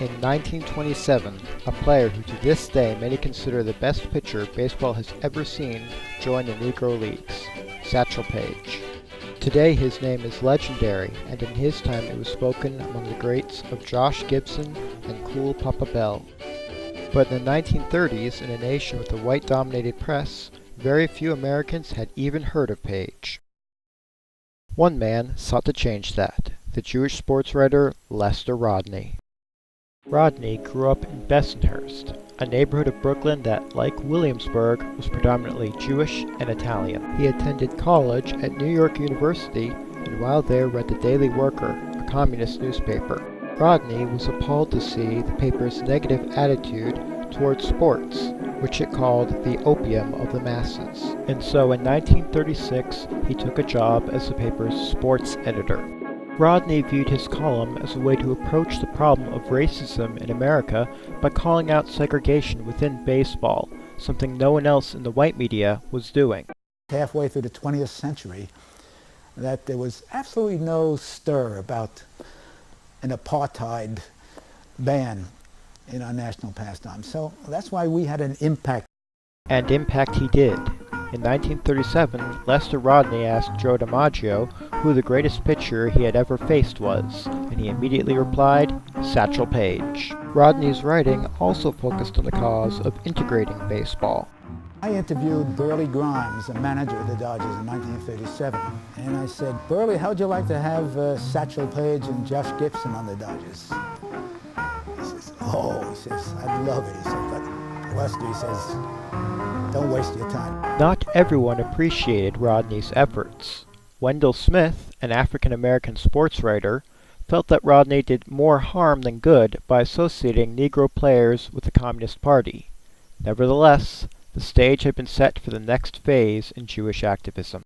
In 1927, a player who to this day many consider the best pitcher baseball has ever seen joined the Negro Leagues, Satchel Paige. Today his name is legendary, and in his time it was spoken among the greats of Josh Gibson and Cool Papa Bell. But in the 1930s, in a nation with a white-dominated press, very few Americans had even heard of Paige. One man sought to change that, the Jewish sports writer Lester Rodney. Rodney grew up in Bensonhurst, a neighborhood of Brooklyn that, like Williamsburg, was predominantly Jewish and Italian. He attended college at New York University, and while there read the Daily Worker, a communist newspaper. Rodney was appalled to see the paper's negative attitude towards sports, which it called the opium of the masses. And so in 1936, he took a job as the paper's sports editor. Rodney viewed his column as a way to approach the problem of racism in America by calling out segregation within baseball, something no one else in the white media was doing. Halfway through the 20th century, that there was absolutely no stir about an apartheid ban in our national pastime. So that's why we had an impact. And impact he did. In 1937, Lester Rodney asked Joe DiMaggio who the greatest pitcher he had ever faced was, and he immediately replied, Satchel Paige. Rodney's writing also focused on the cause of integrating baseball. I interviewed Burley Grimes, the manager of the Dodgers, in 1937, and I said, Burley, how'd you like to have Satchel Paige and Josh Gibson on the Dodgers? He says, he says, I'd love it. He said, but Lester, he says, don't waste your time. Not everyone appreciated Rodney's efforts. Wendell Smith, an African-American sports writer, felt that Rodney did more harm than good by associating Negro players with the Communist Party. Nevertheless, the stage had been set for the next phase in Jewish activism.